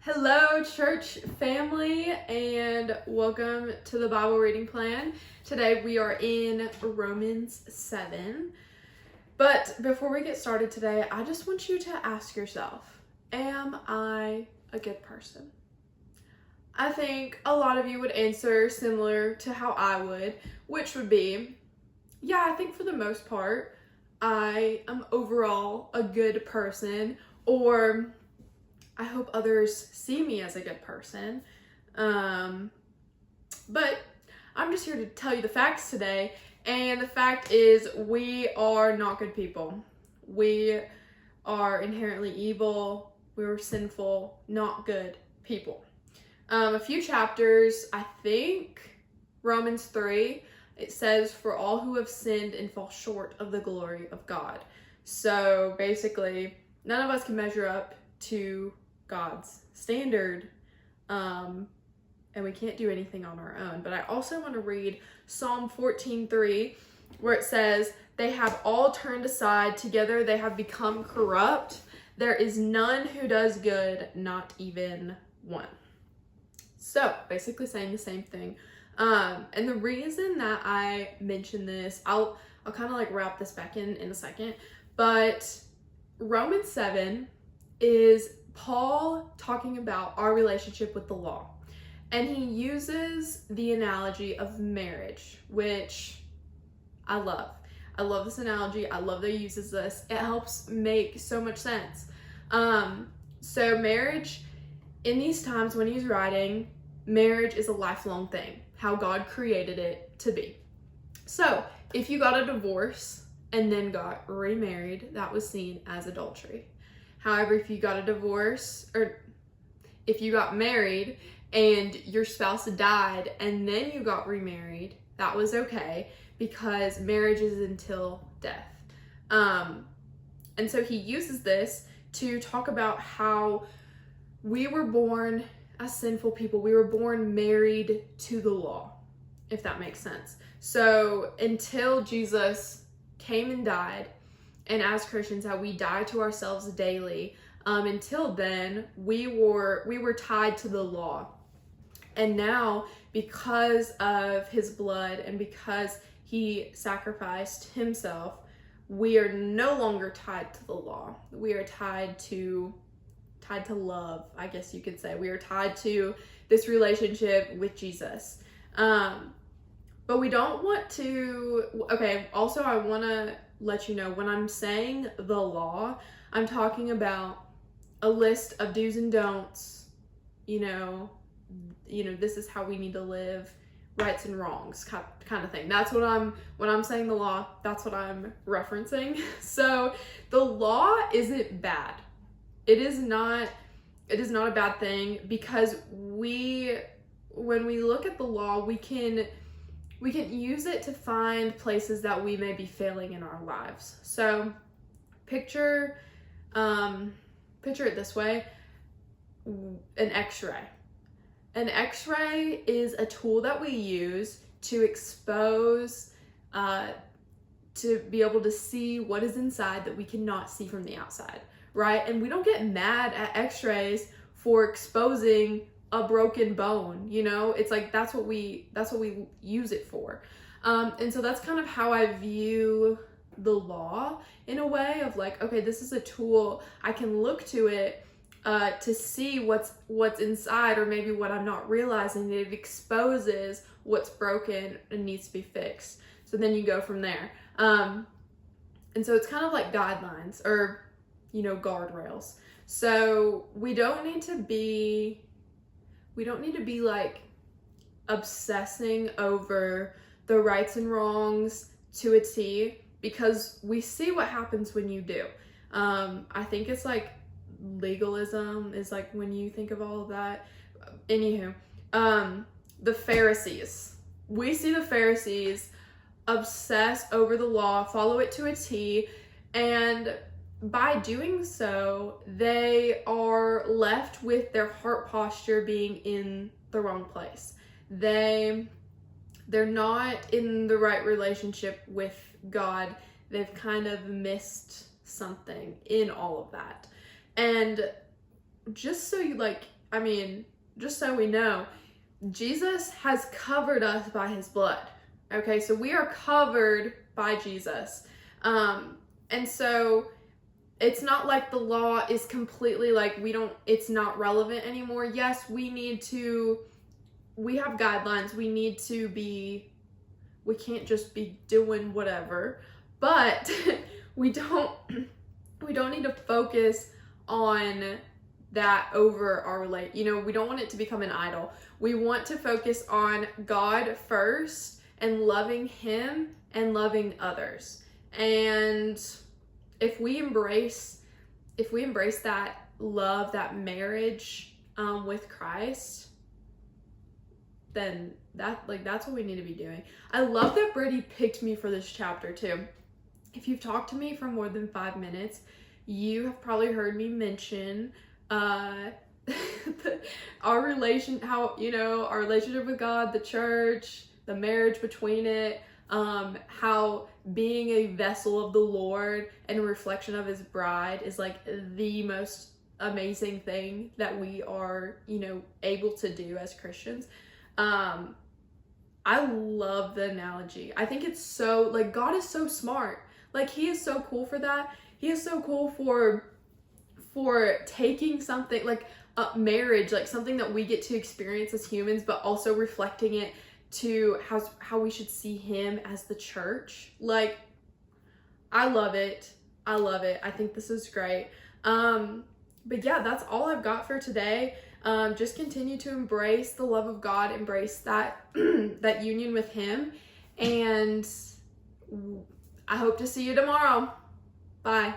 Hello, church family, and welcome to the Bible reading plan. Today we are in Romans 7. But before we get started today, I just want you to ask yourself, am I a good person? I think a lot of you would answer similar to how I would, which would be, yeah, I think for the most part, I am overall a good person, or I hope others see me as a good person. But I'm just here to tell you the facts today. And the fact is, we are not good people. We are inherently evil. We're sinful, not good people. A few chapters, I think Romans 3, it says, "For all who have sinned and fall short of the glory of God." So basically, none of us can measure up to God's standard, and we can't do anything on our own. But I also want to read Psalm 14:3, where it says, "They have all turned aside, together they have become corrupt. There is none who does good, not even one." So basically saying the same thing. And the reason that I mention this, I'll kind of like wrap this back in a second, but Romans 7 is Paul talking about our relationship with the law. And he uses the analogy of marriage, which I love. I love this analogy. I love that he uses this. It helps make so much sense. So marriage, in these times when he's writing, marriage is a lifelong thing, how God created it to be. So if you got a divorce and then got remarried, that was seen as adultery. However, if you got a divorce, or if you got married and your spouse died and then you got remarried, that was okay, because marriage is until death. And so he uses this to talk about how we were born as sinful people. We were born married to the law, if that makes sense. So until Jesus came and died, and as Christians, how we die to ourselves daily, until then, we were tied to the law. And now, because of his blood and because he sacrificed himself, we are no longer tied to the law. We are tied to love, I guess you could say. We are tied to this relationship with Jesus. But we don't want to, okay, also I want to let you know, when I'm saying the law, I'm talking about a list of do's and don'ts, you know, this is how we need to live, rights and wrongs, kind of thing. That's when I'm saying the law, that's what I'm referencing. So the law isn't bad. It is not a bad thing, because when we look at the law, we can use it to find places that we may be failing in our lives. So picture it this way: an x-ray. An x-ray is a tool that we use to expose, to be able to see what is inside that we cannot see from the outside, right? And we don't get mad at x-rays for exposing a broken bone, it's like that's what we use it for. And so that's kind of how I view the law, in a way of like, okay, this is a tool. I can look to it to see what's inside, or maybe what I'm not realizing. It exposes what's broken and needs to be fixed. So then you go from there. And so it's kind of like guidelines, or guardrails. So we don't need to be like obsessing over the rights and wrongs to a T, because we see what happens when you do. I think it's like legalism is like when you think of all of that. Anywho, the Pharisees. We see the Pharisees obsess over the law, follow it to a T, and by doing so, they are left with their heart posture being in the wrong place. They're not in the right relationship with God. They've kind of missed something in all of that. And just so I mean, just so we know, Jesus has covered us by his blood. Okay, so we are covered by Jesus. And so it's not like the law is completely like it's not relevant anymore. Yes, we have guidelines. We can't just be doing whatever, but we don't need to focus on that over our we don't want it to become an idol. We want to focus on God first and loving him and loving others. And if we embrace that love, that marriage with Christ, then that's what we need to be doing. I love that Brittany picked me for this chapter too. If you've talked to me for more than 5 minutes, you have probably heard me mention our relationship with God, the church, the marriage between it, how being a vessel of the Lord and a reflection of his bride is like the most amazing thing that we are, able to do as Christians. I love the analogy. I think it's so, God is so smart. He is so cool for that. He is so cool for taking something like marriage, something that we get to experience as humans, but also reflecting it to how we should see him as the church. I love it. I think this is great. But yeah, that's all I've got for today. Just continue to embrace the love of God, embrace that that union with him, and I hope to see you tomorrow. Bye.